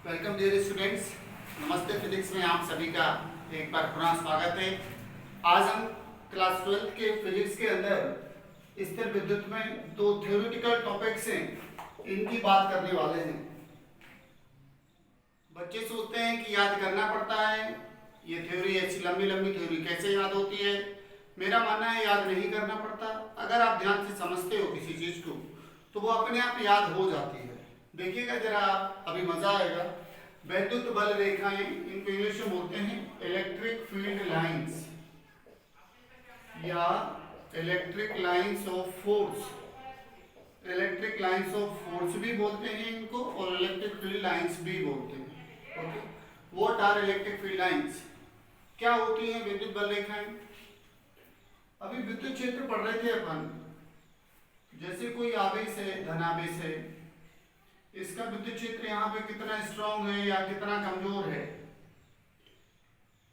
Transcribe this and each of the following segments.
Welcome dear students. नमस्ते। Physics में आप सभी का एक बार पुनः स्वागत है। आज हम क्लास 12 के फिजिक्स के अंदर स्थिर विद्युत में दो थ्योरेटिकल टॉपिक्स हैं, इनकी बात करने वाले हैं। बच्चे सोचते हैं कि याद करना पड़ता है, ये थ्योरी ऐसी लंबी लंबी थ्योरी कैसे याद होती है। मेरा मानना है याद नहीं करना पड़ता। अगर आप ध्यान से समझते हो किसी चीज को तो वो अपने आप याद हो जाती है। देखिएगा जरा, अभी मजा आएगा। वैद्युत बल रेखाएं, इनको इंग्लिश में बोलते हैं इलेक्ट्रिक फील्ड लाइंस या electric lines of force. Electric lines of force भी बोलते हैं इनको और इलेक्ट्रिक फील्ड लाइंस भी बोलते हैं। Okay, what are electric field lines? क्या होती हैं विद्युत बल रेखाएं? अभी विद्युत क्षेत्र पढ़ रहे थे अपन। जैसे कोई आवेश है, धनावेश है, इसका विद्युत क्षेत्र यहाँ पे कितना स्ट्रांग है या कितना कमजोर है,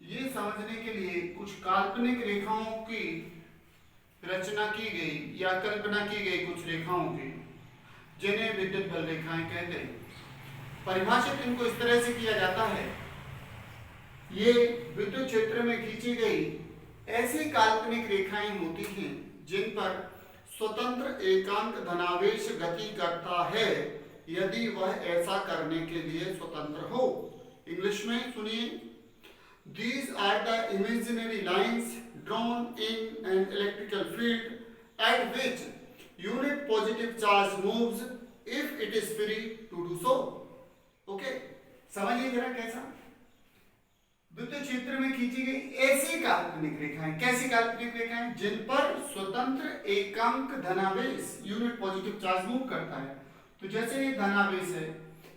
ये समझने के लिए कुछ काल्पनिक रेखाओं की रचना की गई या कल्पना की गई, कुछ रेखाओं की, जिन्हें विद्युत बल रेखाएं कहते हैं। परिभाषित इनको इस तरह से किया जाता है, ये विद्युत क्षेत्र में खींची गई ऐसी काल्पनिक रेखाएं होती हैं जिन पर स्वतंत्र एकांक धनावेश गति करता है, यदि वह ऐसा करने के लिए स्वतंत्र हो। इंग्लिश में सुनिए, These are the imaginary lines drawn in an electrical field at which unit positive charge moves if it is free to do so. Okay? समझिए जरा कैसा विद्युत क्षेत्र में खींची गई ऐसी काल्पनिक रेखाएं। कैसी काल्पनिक रेखाएं? जिन पर स्वतंत्र एकांक धनावेश यूनिट पॉजिटिव चार्ज मूव करता है। तो जैसे ये धनावेश है,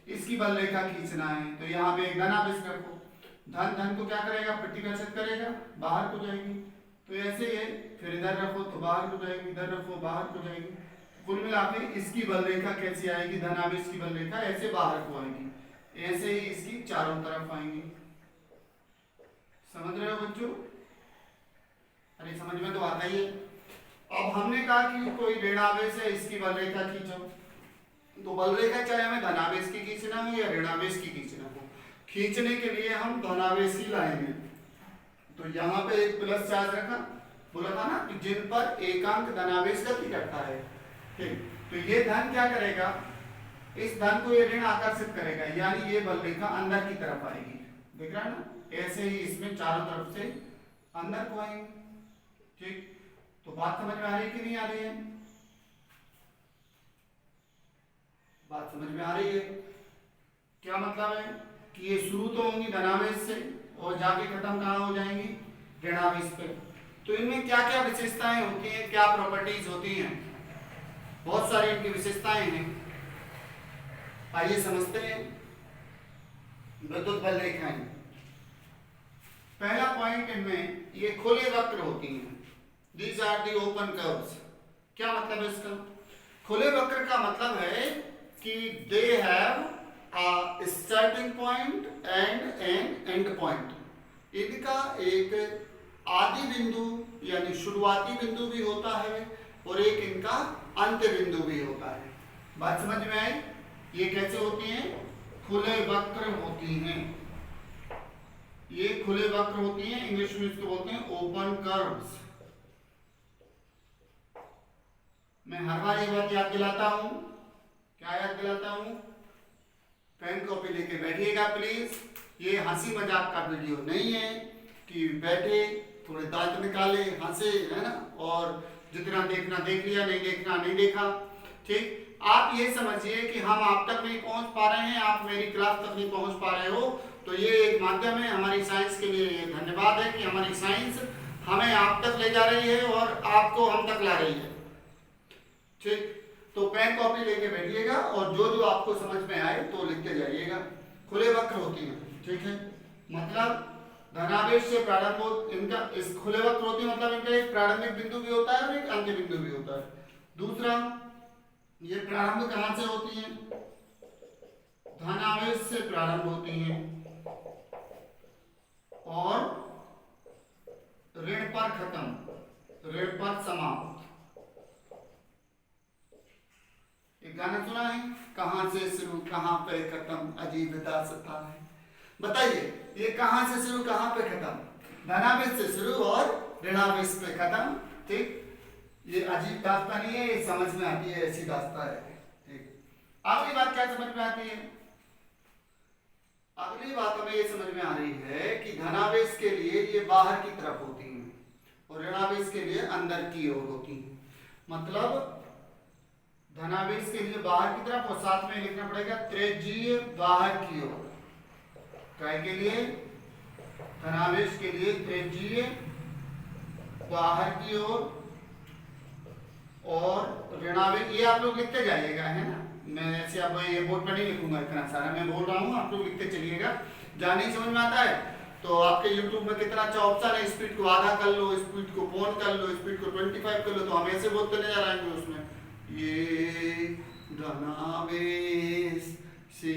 इसकी बल रेखा खींचना है तो यहाँ पे एक धनावेश रखो। धन को क्या करेगा? प्रतिकर्षित करेगा, बाहर को जाएगी। तो ऐसे ही है, फिर इधर रखो तो बाहर को जाएगी, इधर रखो बाहर को जाएगी। कुल मिला के इसकी बल रेखा कैसी आएगी? धनावेश की बल रेखा ऐसे बाहर को आएगी, ऐसे ही इसकी चारों तरफ आएंगी। समझ रहे हो बच्चों? अरे समझ में तो आता ही है। अब हमने कहा कि कोई ऋणावेश है, इसकी बल रेखा खींचो। तो बल रेखा चाहे हमें धनावेश की खींचना हो या ऋणावेश की खींचना हो, खींचने के लिए हम धनावेश ही लाएंगे। तो यहाँ पे एक प्लस चार्ज रखा, बोला था ना कि जिन पर एकांक धनावेश गति करता है। ठीक, तो ये धन क्या करेगा? इस धन को ये ऋण आकर्षित करेगा, यानी ये बल रेखा अंदर की तरफ आएगी। देख रहा है ना? ऐसे ही इसमें चारों तरफ से अंदर को आएंगे। ठीक, तो बात समझ में आ रही है कि नहीं आ रही है? बात समझ में आ रही है? क्या मतलब है कि ये शुरू तो होंगी धनावेश से और जाके खत्म कहाँ हो जाएंगी? ऋणावेश पे। तो इनमें क्या क्या विशेषताएं होती हैं, क्या प्रॉपर्टीज होती हैं? बहुत सारी इनकी विशेषताएं हैं, आइए समझते हैं। विद्युत बल रेखाएं, पहला पॉइंट, इनमें ये खुले वक्र होती हैं। These are the open curves। क्या मतलब है इसका? खुले वक्र का मतलब है कि they have a starting point and an end point। इनका एक आदि बिंदु यानी शुरुआती बिंदु भी होता है और एक इनका अंत बिंदु भी होता है। बात समझ में आई? ये कैसे होती हैं? खुले वक्र होती हैं। ये खुले वक्र होती हैं, इंग्लिश में इसको बोलते हैं ओपन कर्व्स। मैं हर बार एक बात याद दिलाता हूं। क्या याद दिलाता हूं? पेन कॉपी लेके बैठिएगा प्लीज। ये हंसी मजाक का वीडियो नहीं है कि बैठे थोड़े दांत निकाले हंसे, है ना, और जितना देखना देख लिया, नहीं देखना नहीं देखा। ठीक, आप ये समझिए कि हम आप तक नहीं पहुंच पा रहे हैं, आप मेरी क्लास तक नहीं पहुंच पा रहे हो, तो ये एक माध्यम है। हमारी साइंस के लिए ये धन्यवाद है कि हमारी साइंस हमें आप तक ले जा रही है और आपको हम तक ला रही है। ठीक, तो पेन कॉपी लेके बैठिएगा और जो जो आपको समझ में आए तो लिखते जाइएगा। खुले वक्र होती हैं, ठीक है, मतलब धनावेश से प्रारंभ हो, इनका इस खुले वक्र होती है, मतलब इनका एक प्रारंभिक बिंदु भी होता है और एक अंत बिंदु भी होता है। दूसरा, ये प्रारंभ कहां से होती है? धनावेश से प्रारंभ होती हैं और ऋण पर खत्म, ऋण पर समाप्त। एक गाना सुना है, कहाँ से शुरू कहाँ पे खत्म अजीब दास्तां है। बताइए ये कहाँ से शुरू कहाँ पे खत्म, धनावेश से शुरू और ऋणावेश पे खत्म। ठीक, ये अजीब दास्तां नहीं है, ये समझ में आती है, ऐसी दास्तां है। ठीक, अगली बात क्या समझ में आती है? अगली बात हमें ये समझ में आ रही है कि धनावेश के लिए ये बाहर की तरफ होती है और ऋणावेश के लिए अंदर की ओर होती है। मतलब धनावेश के लिए बाहर की तरफ और साथ में लिखना पड़ेगा त्रिज्यीय बाहर की ओर। काय के लिए? धनावेश के लिए त्रिज्यीय बाहर की ओर और ऋणावेश, ये आप लोग लिखते जाइएगा, है ना। मैं ऐसे आप ये बोर्ड पर नहीं लिखूंगा इतना सारा, मैं बोल रहा हूँ, आप लोग लिखते चलिएगा। जहाँ नहीं समझ में आता है तो आपके YouTube में कितना अच्छा ऑप्शन है, स्पीड को आधा कर लो, स्पीड को पौन कर लो, स्पीड को 25 कर लो, तो हम ऐसे बोलते नहीं जा रहे हैं उसमें, ये धनावेश से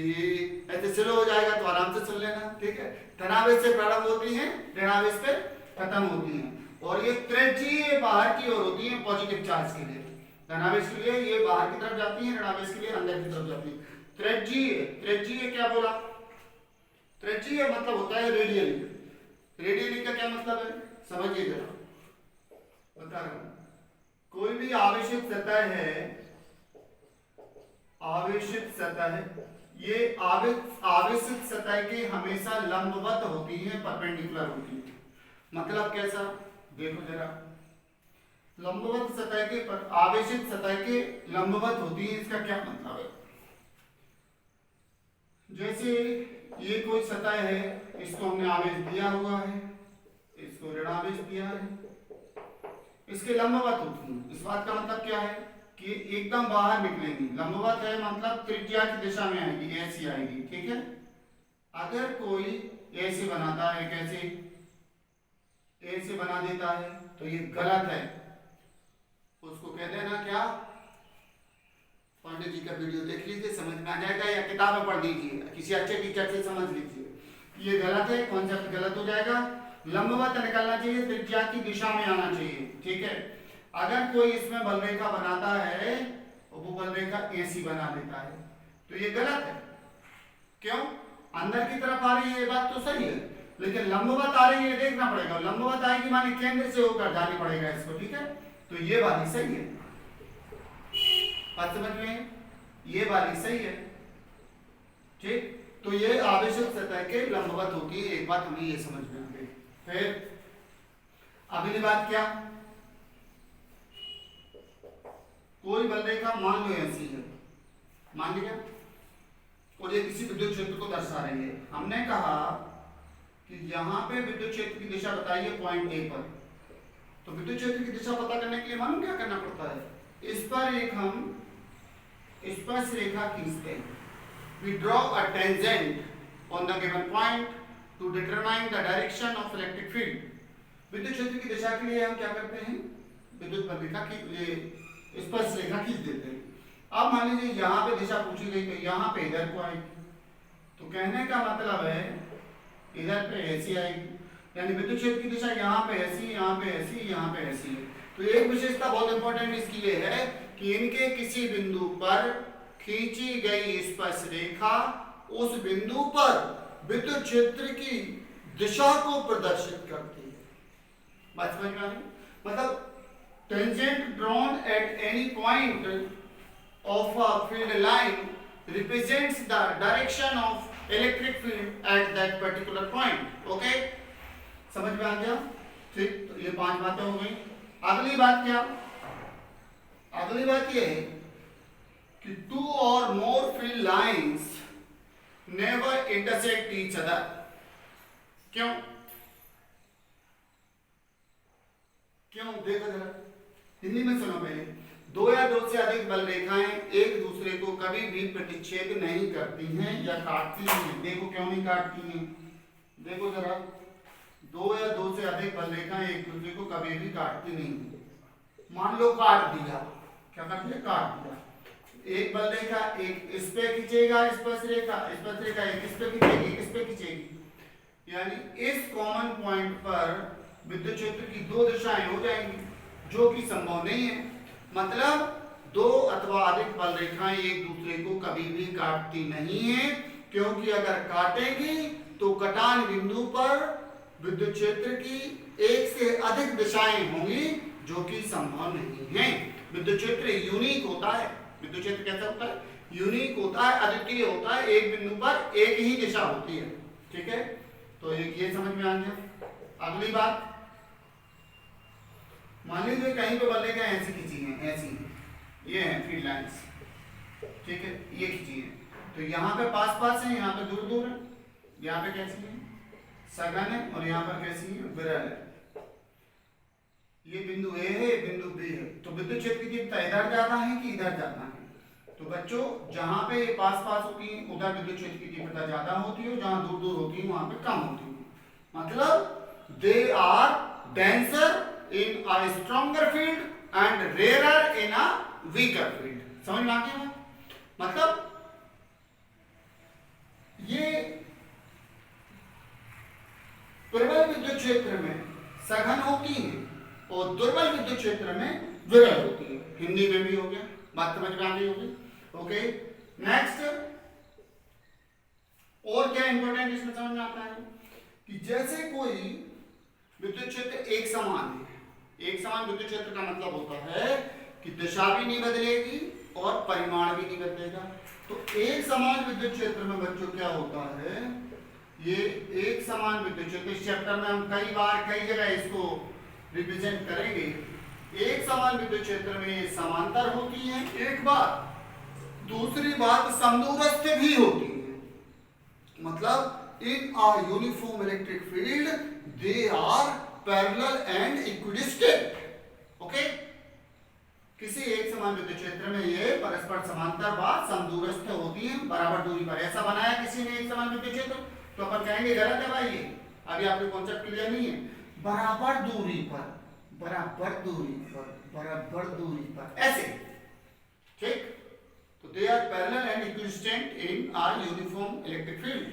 ऐसे स्लो हो जाएगा तो आराम से सुन लेना। ठीक है, धनावेश से प्रारंभ होती है, ऋणावेश पे खत्म होती है और ये त्रिज्यीय बाहर की ओर होती है पॉजिटिव चार्ज के लिए। धनावेश के लिए ये बाहर की तरफ जाती है, ऋणावेश के लिए अंदर की तरफ जाती है। त्रिज्यीय, त्रिज्यीय क्या बोला? त्रिज्यीय मतलब होता है रेडियली। रेडियली का क्या मतलब है समझिए जरा, बता रहा हूं। कोई भी आवेशित सतह है, आवेशित सतह, ये आवेशित सतह के हमेशा लंबवत होती है, परपेंडिकुलर होती है। मतलब कैसा? देखो जरा, लंबवत सतह के पर आवेशित सतह के लंबवत होती है, इसका क्या मतलब है? जैसे ये कोई सतह है, इसको हमने आवेश दिया हुआ है, इसको ऋणावेश दिया है, इसके लंबवत होती है। इस बात का मतलब क्या है कि एकदम बाहर निकलेंगी। लंबवत है मतलब त्रिज्या की दिशा में आएगी, ऐसी आएगी। ठीक है, अगर कोई ऐसे बनाता है, कैसे ऐसे बना देता है तो ये गलत है, उसको कहते हैं ना क्या, पांडे जी का वीडियो देख लीजिए, समझ में आ जाएगा, या किताबें पढ़ लीजिए, किसी अच्छे टीचर से समझ लीजिए। ये गलत है, कॉन्सेप्ट गलत हो जाएगा। लंबवत निकलना चाहिए, त्रिज्या की दिशा में आना चाहिए। ठीक है, अगर कोई इसमें बलरेखा बनाता है और वो बलरेखा ऐसी बना देता है तो ये गलत है। क्यों? अंदर की तरफ आ रही है, ये बात तो सही है, लेकिन लंबवत आ रही है, देखना पड़ेगा। लंबवत आएगी माने केंद्र से होकर जानी पड़ेगा इसको। ठीक है, तो ये वाली सही है, बात समझ में, ये वाली सही है। ठीक, तो ये आवेशित सतह के लंबवत होती है, एक बात हमें ये समझ में आ गई। फिर अगली बात क्या, कोई बलरेखा मान लो ऐसी है, मान लिया, और ये किसी विद्युत क्षेत्र को दर्शा रही है। हमने कहा कि यहाँ पे विद्युत क्षेत्र की दिशा बताइए पॉइंट ए पर, तो विद्युत क्षेत्र की दिशा पता करने के लिए मालूम क्या करना पड़ता है? इस पर एक हम स्पर्श रेखा खींचते हैं। We draw a tangent on the given point to determine the direction of electric field. विद्युत क्षेत्र की दिशा के लिए हम क्या करते हैं? विद्युत बलरेखा की स्पर्श रेखा खींच देते हैं। अब मान लीजिए यहाँ पे दिशा पूछी गई तो यहाँ पे इधर को आएगी, तो कहने का मतलब है इधर पे ऐसी आएगी, यानी विद्युत क्षेत्र की दिशा यहाँ पे ऐसी, यहाँ पे ऐसी, यहाँ पे ऐसी है। तो एक विशेषता बहुत इंपॉर्टेंट इसकी ये है कि इनके किसी बिंदु पर खींची गई स्पर्श रेखा उस बिंदु पर विद्युत क्षेत्र की दिशा को प्रदर्शित करती है। बात समझ में आ रही? मतलब tangent drawn at any point of a field line represents the direction of electric field at that particular point. Okay, समझ में आ गया? ठीक, तो ये 5 बातें हो गई। अगली बात क्या? अगली बात ये है कि 2 or more field lines never intersect each other. क्यों? क्यों? देखो जरा, हिंदी में सुनो पहले। 2 या 2 से अधिक बल रेखाएं एक दूसरे को कभी भी प्रतिच्छेद नहीं करती हैं या काटती हैं। देखो क्यों नहीं काटती हैं, देखो जरा, 2 या 2 से अधिक बल रेखाएं एक दूसरे को कभी भी काटती नहीं। मान लो काट दिया, क्या करती है? काट दिया। एक बल रेखा एक इस पे खींचेगा स्पर्श रेखा एक इस पे खींचेगी, एक इस पे खींचेगी, यानी इस कॉमन पॉइंट पर विद्युत क्षेत्र की 2 दिशाएं हो जाएंगी, जो कि संभव नहीं है। मतलब दो अथवा अधिक बल रेखाएं एक दूसरे को कभी भी काटती नहीं है, क्योंकि अगर काटेगी तो कटान बिंदु पर विद्युत क्षेत्र की एक से अधिक दिशाएं होंगी, जो कि संभव नहीं है। विद्युत क्षेत्र यूनिक होता है। विद्युत क्षेत्र कैसा होता है? यूनिक होता है, अद्वितीय होता है। एक बिंदु पर एक ही दिशा होती है। ठीक है, तो ये समझ में आ गया। अगली बात, मान लीजिए कहीं पे बल रेखाएं ऐसी खींची हैं, ऐसी ये है फील्ड लाइंस, ठीक है, ये खींची है, तो यहाँ पे पास पास है, यहाँ पे दूर दूर है। यहाँ पे कैसी है? सघन है, और यहाँ पर कैसी है? विरल है। ये बिंदु ए है, बिंदु बी है, तो विद्युत क्षेत्र की तीव्रता इधर ज्यादा है कि इधर ज्यादा है? तो बच्चों, जहां पे ये पास पास होती है उधर विद्युत क्षेत्र की तीव्रता ज्यादा होती है, जहां दूर दूर होती है वहां पे कम होती है। मतलब they are denser in a stronger field and rarer in a weaker field. समझ में आ गया? मतलब ये प्रबल विद्युत क्षेत्र में सघन होती है और दुर्बल विद्युत क्षेत्र में विरल होती है। हिंदी में भी हो गया, बात समझ में आ गई होगी। ओके, नेक्स्ट, और क्या इंपॉर्टेंट इसमें समझ में आता है कि जैसे कोई विद्युत क्षेत्र एक समान है। एक समान विद्युत क्षेत्र का मतलब होता है कि दिशा भी नहीं बदलेगी और परिमाण भी नहीं बदलेगा। तो एक समान विद्युत क्षेत्र में बच्चों क्या होता है? ये एक समान विद्युत क्षेत्र, इस चैप्टर में हम कई बार कई जगह इसको रिप्रेजेंट करेंगे। एक समान विद्युत क्षेत्र में ये समांतर होती है, एक बात। दूसरी बात, समदूरस्थ भी होती है। मतलब in a uniform electric field they are parallel and equidistant. Okay, किसी एक समान विद्युत क्षेत्र में ये परस्पर समांतर व समदूरस्थ होती है, बराबर दूरी पर। ऐसा बनाया किसी ने एक समान विद्युत क्षेत्र, तो अपन कहेंगे गलत है भाई, ये अभी आपके कॉन्सेप्ट क्लियर नहीं है। बराबर दूरी पर, बराबर दूरी पर, बराबर दूरी पर, ऐसे। ठीक, तो they are parallel and equidistant in a uniform electric field.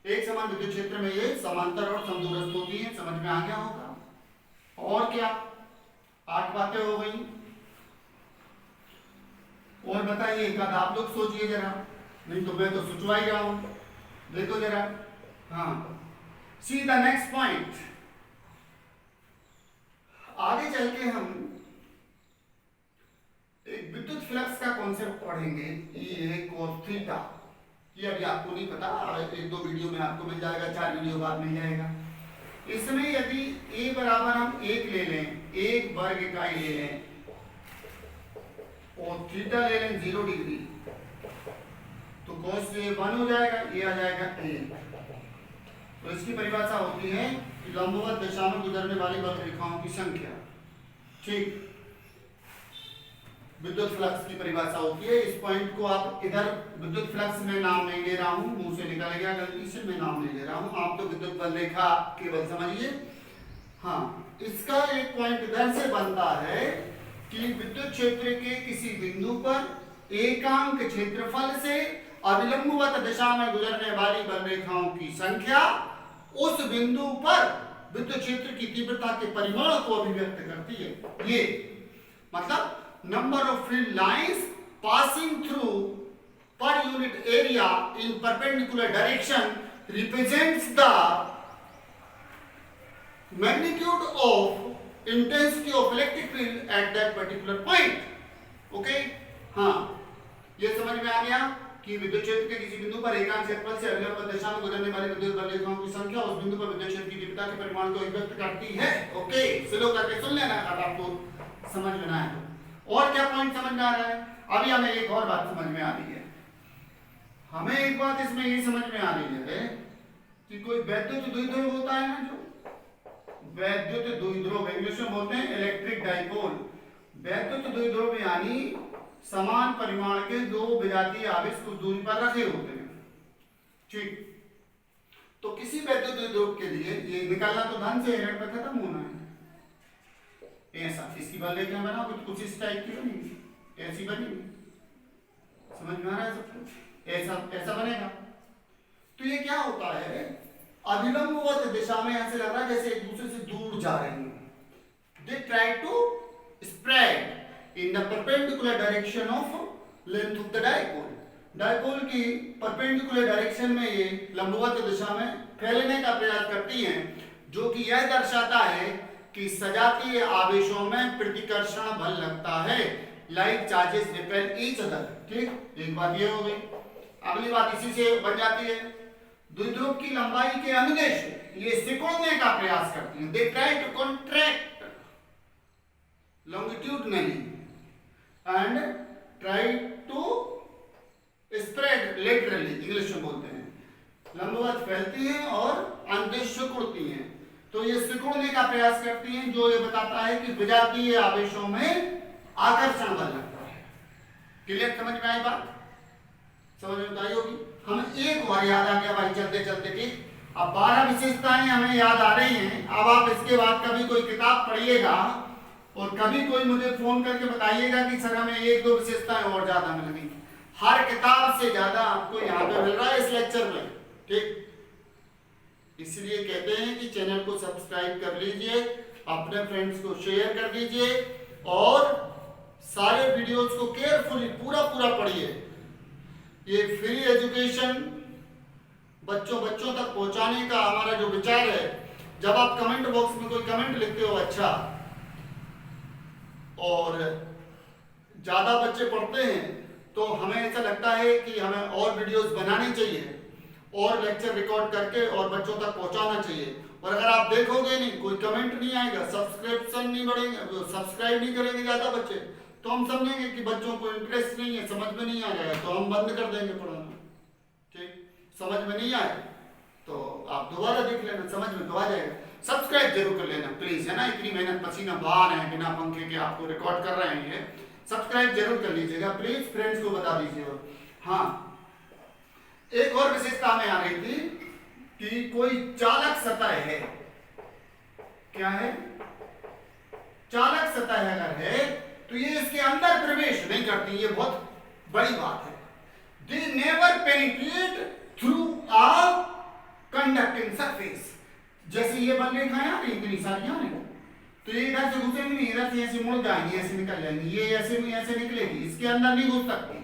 एक समान विद्युत क्षेत्र में ये समांतर और समदूरस्थ होती है। समझ में आ गया होगा। और क्या, 8 बातें हो गई। और बताइए, एक आप लोग सोचिए जरा, नहीं तो मैं तो सोचवा ही रहा हूं। देखो जरा, हाँ, सी द नेक्स्ट पॉइंट। आगे चल के हम एक विद्युत फ्लक्स का कॉन्सेप्ट पढ़ेंगे, ये cos थीटा। ये अभी आपको नहीं पता, 1-2 वीडियो में आपको मिल जाएगा, 4 वीडियो बाद मिल जाएगा। इसमें यदि a बराबर हम 1 ले लें, 1 वर्ग इकाई ले लें, और थीटा ले लें 0 डिग्री, तो cos से 1 हो जाएगा, ये आ जाएगा 1। तो इसकी परिभाषा होती है कि लंबवत दिशा में गुजरने वाली बल रेखाओं की संख्या। ठीक, विद्युत फ्लक्स की परिभाषा होती है। इस पॉइंट को आप इधर विद्युत फ्लक्स में नाम नहीं ले रहा हूं, मुंह से निकल गया गलती से, मैं नाम नहीं ले रहा हूं, आप तो विद्युत बल रेखा केवल समझिए। हाँ, इसका एक पॉइंट इधर से बनता है कि विद्युत क्षेत्र के किसी बिंदु पर एकांक क्षेत्रफल से अभिलंबवत दिशा में गुजरने वाली बल रेखाओं की संख्या उस बिंदु पर विद्युत क्षेत्र की तीव्रता के परिमाण को अभिव्यक्त करती है। ये मतलब number of field lines passing through per unit area in perpendicular direction represents the magnitude of intensity of electric field at that particular point. Okay, हाँ, ये समझ में आ गया कि विद्युत क्षेत्र के किसी बिंदु पर एकांक क्षेत्रफल से अभिलंब दिशा में गुजरने वाली विद्युत बल रेखाओं की संख्या उस बिंदु पर विद्युत क्षेत्र की तीव्रता के परिमाण को अभिव्यक्त करती है। ओके, स्लो करके सुन लेना अगर आपको समझ में ना आए तो। और क्या पॉइंट समझ में आ रहा है? अभी हमें एक और बात समझ में आ रही है। हमें एक बात इसमें ये समझ में आ रही है कि कोई वैद्युत द्विध्रुव होता है ना, जो वैद्युत द्विध्रुव इंग्लिश में बोलते हैं इलेक्ट्रिक डाइपोल। वैद्युत द्विध्रुव यानी समान परिमाण के दो विजातीय आवेश कुछ दूरी पर रखे होते हैं। ठीक, तो किसी वैद्युत द्विध्रुव के लिए ये निकालना तो धन से ऋण पे खत्म होना है। ऐसा इसकी बल रेखा बनाओ कुछ इस टाइप की बनेगी, ऐसी बनेगी। समझ में आ रहा है सबको? ऐसा बनेगा। तो ये क्या होता है, अभिलंबवत दिशा में ऐसे लग रहा है जैसे एक दूसरे से दूर जा रहे हैं। They try to spread in the perpendicular direction of length of the dipole. Dipole की परपेंडिकुलर डायरेक्शन में ये लंबवत दिशा में फैलने का प्रयास करती हैं, जो कि यह दर्शाता है कि सजातीय आवेशों में प्रतिकर्षण बल लगता है, like charges repel each other. ठीक, एक बात ये हो गई। अगली बात इसी से बन जाती है, द्विध्रुव की लंबाई के अनुदेश ये सिकुड़ने का प्रयास करती हैं। They try to contract longitudinally and try to spread laterally, English में बोलते हैं। लंबवत फैलती हैं और अनुदेश सिकुड़ती हैं, तो ये सिकुड़ने का प्रयास करती हैं, जो ये बताता है कि विजातीय आवेशों में आकर्षण बल लगता है। क्लियर, समझ में आई बात? समझ में आई होगी। हमें एक और याद आ गया भाई चलते चलते। ठीक, अब 12 विशेषताएं हमें याद आ रही हैं। अब आप इसके बाद कभी कोई किताब पढ़िएगा और कभी कोई मुझे फोन करके बताइएगा कि सर हमें 1-2 विशेषताएं और ज्यादा मिल गई। हर किताब से ज्यादा आपको यहाँ पे मिल रहा है इस लेक्चर में। ठीक, इसलिए कहते हैं कि चैनल को सब्सक्राइब कर लीजिए, अपने फ्रेंड्स को शेयर कर दीजिए और सारे वीडियोस को केयरफुली पूरा पढ़िए। ये फ्री एजुकेशन बच्चों तक पहुंचाने का हमारा जो विचार है। जब आप कमेंट बॉक्स में कोई कमेंट लिखते हो अच्छा और ज्यादा बच्चे पढ़ते हैं, तो हमें ऐसा लगता है कि हमें और वीडियोस बनानी चाहिए और लेक्चर रिकॉर्ड करके और बच्चों तक पहुंचाना चाहिए। और अगर आप देखोगे नहीं, कोई कमेंट नहीं आएगा, सब्सक्रिप्शन नहीं बढ़ेंगे, सब्सक्राइब नहीं करेंगे ज्यादा बच्चे, तो हम समझेंगे कि बच्चों को इंटरेस्ट नहीं है, समझ में नहीं आ जाएगा, तो हम बंद कर देंगे पढ़ाना। ठीक, समझ में नहीं आए तो आप दोबारा देख लेना, समझ में तो आ जाएगा। सब्सक्राइब जरूर कर लेना प्लीज, है ना। इतनी मेहनत पसीना बहा रहे हैं बिना पंखे के, आपको रिकॉर्ड कर रहे हैं, सब्सक्राइब जरूर कर लीजिएगा प्लीज, फ्रेंड्स को बता दीजिएगा। हाँ, एक और विशेषता में आ रही थी कि कोई चालक सतह है। क्या है? चालक सतह अगर है तो ये इसके अंदर प्रवेश नहीं करती, ये बहुत बड़ी बात है। They never penetrate through a conducting surface. जैसे ये बल रेखाएं आ रही इतनी सारी आ रही, तो ये इधर से घुसेंगी नहीं, इधर से ऐसे मुड़ जाएंगी, ऐसे निकल जाएंगी, ये ऐसे निकलेगी, इसके अंदर नहीं घुस सकती।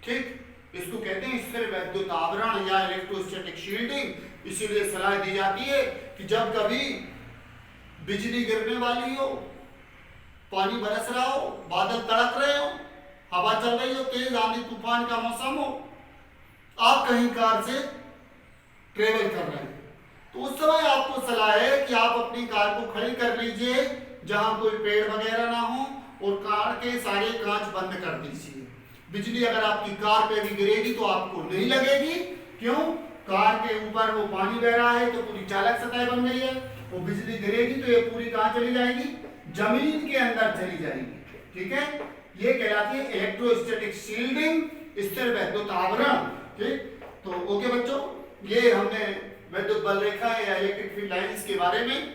ठीक, इसको कहते हैं स्थिर वैद्युत आवरण या इलेक्ट्रोस्टैटिक शील्डिंग। इसीलिए सलाह दी जाती है कि जब कभी बिजली गिरने वाली हो, पानी बरस रहा हो, बादल तड़क रहे हो, हवा चल रही हो, तेज आंधी तूफान का मौसम हो, आप कहीं कार से ट्रेवल कर रहे हैं, तो उस समय आपको सलाह है कि आप अपनी कार को खड़ी कर लीजिए जहां कोई पेड़ वगैरह ना हो और कार के सारे कांच बंद कर दीजिए। बिजली अगर आपकी कार पे भी गिरेगी तो आपको नहीं लगेगी। क्यों? कार के ऊपर वो पानी बह रहा है तो पूरी चालक सतह बन गई है, वो बिजली गिरेगी तो ये पूरी कहां चली जाएगी? जमीन के अंदर चली जाएगी। ठीक है, ये कहलाती है इलेक्ट्रोस्टैटिक शील्डिंग, स्थिर वैद्युत आवरण। ठीक, तो ओके बच्चों, ये हमने वैद्युत बल रेखा या इलेक्ट्रिक फील्ड लाइंस के बारे में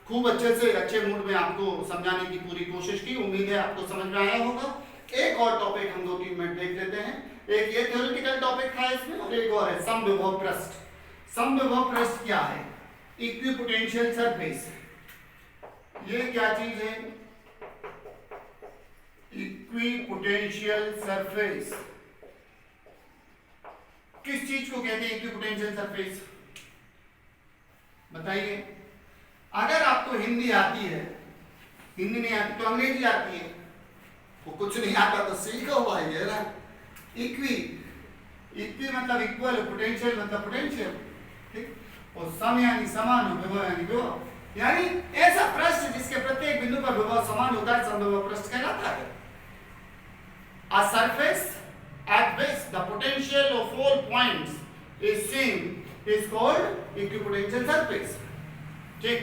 खूब अच्छे से अच्छे मूड में आपको समझाने की पूरी कोशिश की। उम्मीद है आपको समझ में आया होगा। एक और टॉपिक हम 2-3 मिनट देख लेते हैं। एक ये थ्योरेटिकल टॉपिक था इसमें, और एक और है समविभव पृष्ठ। समविभव पृष्ठ क्या है? Equipotential surface. ये क्या चीज है? Equipotential surface. किस चीज को कहते हैं इक्विपोटेंशियल सरफेस? बताइए। अगर आपको हिंदी आती है, हिंदी नहीं आती तो अंग्रेजी आती है, वो कुछ नहीं आता तो सीखा हुआ है ना। इक्वी मतलब इक्वल, पोटेंशियल मतलब पोटेंशियल। ठीक, और सम यानी समान, विभव यानी विभव, यानी ऐसा पृष्ठ जिसके प्रत्येक बिंदु पर विभव समान होता है समविभव पृष्ठ कहलाता है। A surface at which the potential of all points is same is called equipotential surface। ठीक,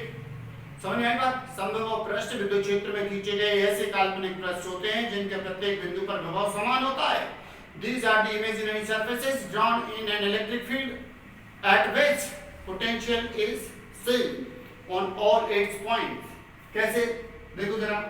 समझ में आई बात? समविभव पृष्ठ विद्युत क्षेत्र में खींचे गए ऐसे काल्पनिक पृष्ठ होते हैं जिनके प्रत्येक बिंदु पर विभव समान होता है। These are the imaginary surfaces drawn in an electric field at which potential is same on all its points। कैसे? देखो जरा,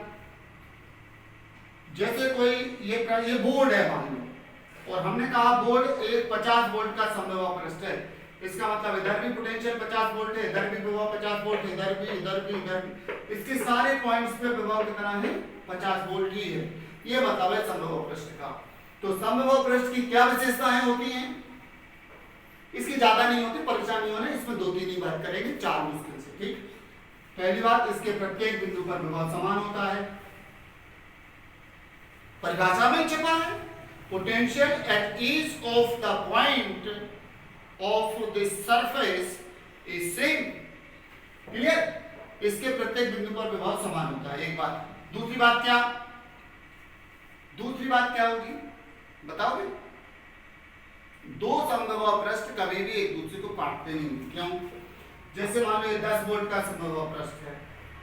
जैसे कोई ये बोर्ड है मान लो, और हमने कहा बोर्ड एक 50 वोल्ट का समविभव पृष्ठ है, इसका मतलब इधर भी पोटेंशियल 50 वोल्ट है, इधर भी विभव 50 वोल्ट है, इधर भी। इसके सारे पॉइंट्स पे विभव कितना है? 50 वोल्ट ही है। ये मतलब है समविभव पृष्ठ का। तो समविभव पृष्ठ की क्या विशेषताएं होती हैं? इसकी ज्यादा नहीं होती, परेशान नहीं होना, इसमें 2-3 ही बात करेंगे, 4 मुश्किल से। ठीक, पहली बात, इसके प्रत्येक बिंदु पर विभव समान होता है। परिभाषा में छिपा है, potential at each of the point of the surface is same. Clear? इसके प्रत्येक बिंदु पर विभव समान होता है, एक बात। दूसरी बात क्या होगी बताओगे? दो समविभव पृष्ठ कभी भी एक दूसरे को काटते नहीं। क्यों? जैसे मान लो 10 वोल्ट का समविभव पृष्ठ है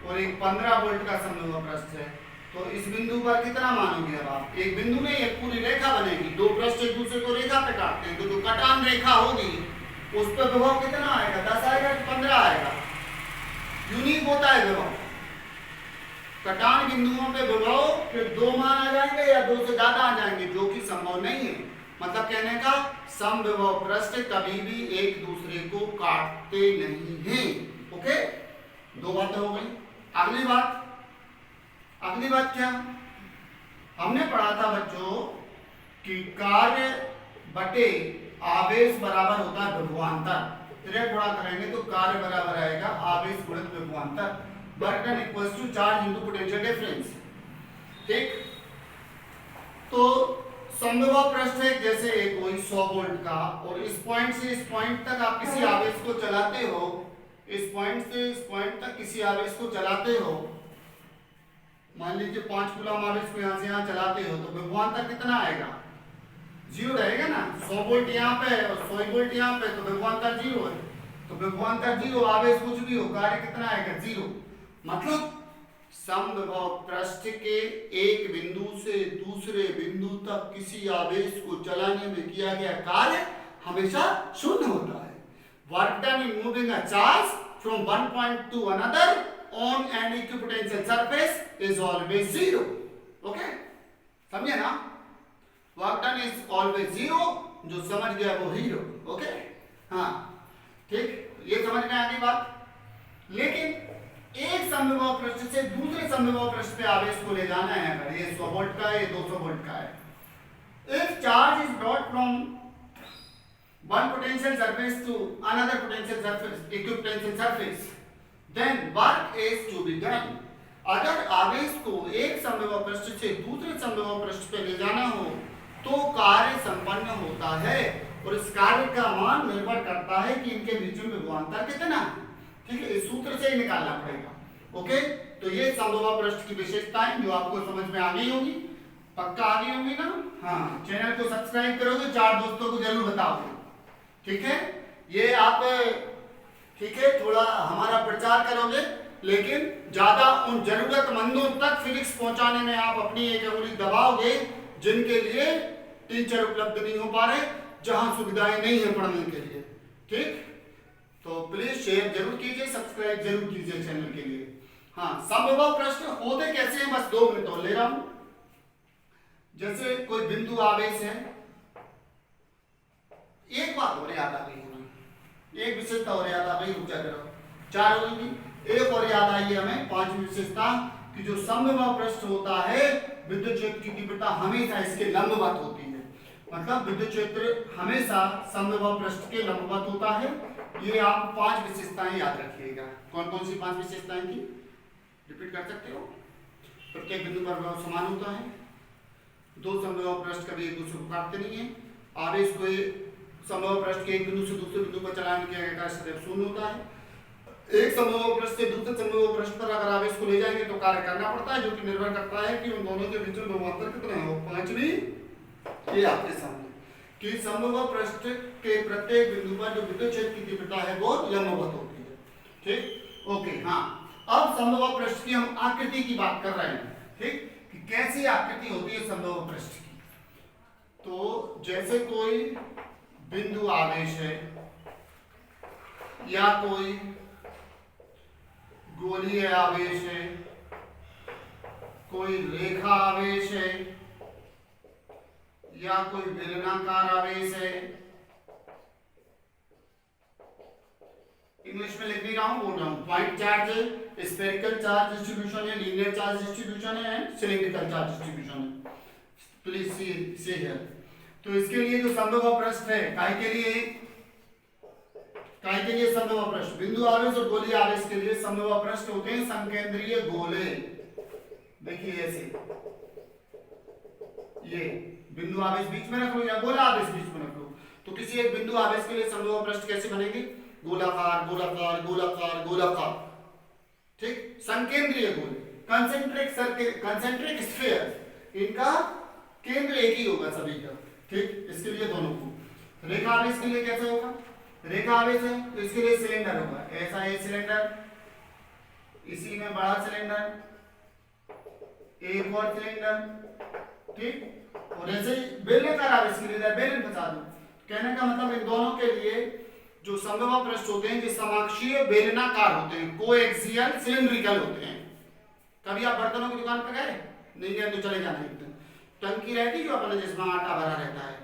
और एक 15 वोल्ट का समविभव पृष्ठ है, तो इस बिंदु पर कितना मानोगे? अब आप एक बिंदु में एक पूरी रेखा बनेगी, दो पृष्ठ एक दूसरे को रेखा पे काटते हैं, तो जो कटान रेखा होगी उस पर विभव कितना आएगा? 10 आएगा कि 15 आएगा? यूनिक होता है विभव। कटान बिंदुओं पे विभव फिर 2 मान आ जाएंगे या 2 से ज्यादा आ जाएंगे, जो कि संभव नहीं है। मतलब कहने का समविभव पृष्ठ कभी भी एक दूसरे को काटते नहीं हैं। ओके, 2 बातें हो गई। अगली बात क्या? हमने पढ़ा था बच्चों कि कार्य बटे आवेश बराबर होता है विभवांतर। डायरेक्ट गुणा करेंगे तो कार्य बराबर आएगा आवेश गुणित विभवांतर। Work done equals to charge into potential difference. ठीक, तो समविभव पृष्ठ है जैसे एक कोई 100 वोल्ट का, और इस पॉइंट से इस पॉइंट तक आप किसी आवेश को चलाते हो, इस पॉइंट से इस पॉइंट तक किसी आवेश को चलाते हो, मान लीजिए 5 कूलम आवेश को यहां से यहां चलाते हो, तो विभवांतर कितना आएगा? 0 रहेगा ना। 100 वोल्ट यहाँ पे और 100 वोल्ट यहाँ पे, तो विभवांतर 0 है। तो विभवांतर 0, आवेश कुछ भी हो, कार्य कितना आएगा? 0। मतलब समविभव पृष्ठ के एक बिंदु से दूसरे बिंदु तक किसी आवेश को चलाने में किया गया कार्य हमेशा शून्य होता है। Work done in moving a charge from one point two another on an equipotential surface is always 0। Okay, समझे ना? वर्क डन इज ऑलवेज 0, जो समझ गया वो हीरो। ओके, हाँ ठीक, ये समझ में आ गई बात। लेकिन एक समविभव पृष्ठ से दूसरे समविभव पृष्ठ पे आवेश को ले जाना है, अगर ये 100 वोल्ट का है, ये 200 वोल्ट का है। If charge is brought from one potential surface to another potential surface, equipotential surface, then work is to be done. अगर आवेश को एक समविभव पृष्ठ से दूसरे समविभव पृष्ठ पे ले जाना हो तो कार्य संपन्न होता है, और इस कार्य का मान निर्भर करता है कि इनके बीच में विभवांतर कितना है। ठीक है, इस सूत्र से ही निकालना पड़ेगा। ओके, तो ये समविभव पृष्ठ की विशेषताएं जो आपको समझ में आ गई होगी, पक्का आ गई होगी ना? हाँ, चैनल को सब्सक्राइब करोगे, 4 दोस्तों को जरूर बताओगे। ठीक है, ये आप ठीक है थोड़ा हमारा प्रचार करोगे, लेकिन ज्यादा उन जरूरतमंदों तक फिजिक्स पहुंचाने में आप अपनी एक अंगुली दबाओगे जिनके लिए टीचर उपलब्ध नहीं हो पा रहे, जहां सुविधाएं नहीं है पढ़ने के लिए। ठीक, तो प्लीज शेयर जरूर कीजिए, सब्सक्राइब जरूर कीजिए चैनल के लिए। हाँ, समविभव पृष्ठ होते कैसे हैं, बस 2 मिनट और ले रहा हूं। जैसे कोई बिंदु आवेश है, एक बात और याद आ गई हमें, एक विशेषता और याद आ गई, रुक जा करो, 4 होगी, एक और याद आई हमें, 5वीं विशेषता कि जो समविभव पृष्ठ होता है विद्युत क्षेत्र की तीव्रता हमेशा इसके लंबवत होती है। मतलब विद्युत क्षेत्र हमेशा समविभव पृष्ठ के लंबवत होता है। ये आप 5 विशेषताएं याद रखिएगा। कौन कौन सी 5 विशेषताएं थी, रिपीट कर सकते हो? प्रत्येक बिंदु पर विभव समान होता है, 2 समविभव पृष्ठ कभी एक दूसरे को काटते नहीं है, आवेश को समविभव पृष्ठ के एक बिंदु से दूसरे बिंदु पर चलाने के कार्य सदैव शून्य होता है, एक समविभव पृष्ठ से दूसरे समविभव पृष्ठ पर अगर आवेश को ले जाएंगे तो कार्य करना पड़ता है, जो कि निर्भर करता है कि उन दोनों के बीच में विभवांतर कितना हो। 5वीं ये आपके सामने कि समविभव पृष्ठ के प्रत्येक बिंदु पर जो विद्युत क्षेत्र की तीव्रता है वो लंबवत होती है। ठीक, ओके। हाँ, अब समविभव पृष्ठ की हम आकृति की बात कर रहे हैं। ठीक, कि कैसी आकृति होती है समविभव पृष्ठ की। तो जैसे कोई बिंदु आवेश है या कोई गोलीय आवेश है, कोई रेखा आवेश है या कोई बेलनाकार आवेश है इंग्लिश में लिख नहीं रहा हूँ, बोल रहा हूँ। पॉइंट चार्ज है, स्फेरिकल चार्ज डिस्ट्रीब्यूशन है, लीनियर चार्ज डिस्ट्रीब्यूशन है एंड सिलिंड्रिकल चार्ज डिस्ट्रीब्यूशन है। Please see here. तो इसके लिए जो संभव पृष्ठ है, काय के लिए संभव पृष्ठ, बिंदु आवेश और गोलीय आवेश के लिए संभव पृष्ठ होते हैं संकेंद्रीय गोले। देखिए ऐसे, ये बिंदु आवेश बीच में रख लो या गोला आवेश बीच में रख लो। तो किसी एक बिंदु आवेश के लिए संभव पृष्ठ कैसे बनेगी? गोलाकार गोलाकार गोलाकार गोलाकार, ठीक, संकेंद्रीय गोले, कंसेंट्रिक सर्किल, कंसेंट्रिक स्फीयर, इनका केंद्र एक ही होगा सभी का, ठीक। इसके लिए दोनों को। रेखा आवेश के लिए कैसे होगा? रेखा आवेश है तो इसके लिए सिलेंडर होगा, ऐसा है सिलेंडर, इसी में बड़ा सिलेंडर, एक और सिलेंडर, ठीक। और ऐसे ही बेलनाकार आवेश के लिए बेलन बचा दो। कहने का मतलब इन दोनों के लिए जो संभव पृष्ठ होते हैं जो समाक्षीय बेलनाकार होते हैं, कोएक्सियल सिलिंड्रिकल होते हैं। कभी आप बर्तनों की दुकान पर गए? नहीं गए तो चले जाना। एकदम टंकी रहती जो अपने जिसमें आटा भरा रहता है,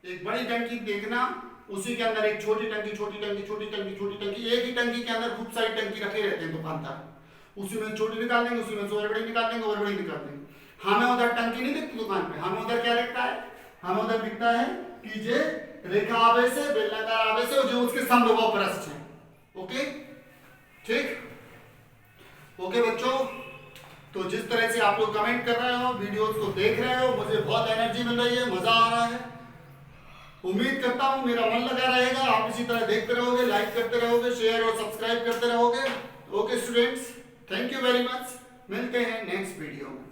एक बड़ी टंकी देखना, उसी के अंदर एक छोटी टंकी छोटी टंकी छोटी टंकी छोटी टंकी, एक ही टंकी के अंदर खूब सारी टंकी रखे रहते हैं दुकानदार, उसी में छोटी निकाल देंगे, उसी में से और बड़ी निकाल देंगे, और बड़ी निकाल देंगे। हमें उधर टंकी नहीं दिखती दुकान पे, हमें उधर क्या दिखता है? हमें उधर दिखता है कि जे रेखा आवेश है, बेलनाकार आवेश है, जो उसके संभव पृष्ठ है। ओके, ठीक। ओके बच्चों, तो जिस तरह से आप लोग कमेंट कर रहे हो, वीडियोस को देख रहे हो, मुझे बहुत एनर्जी मिल रही है, मजा आ रहा है। उम्मीद करता हूं मेरा मन लगा रहेगा, आप इसी तरह देखते रहोगे, लाइक करते रहोगे, शेयर और सब्सक्राइब करते रहोगे। Okay students, thank you very much. मिलते हैं नेक्स्ट वीडियो में।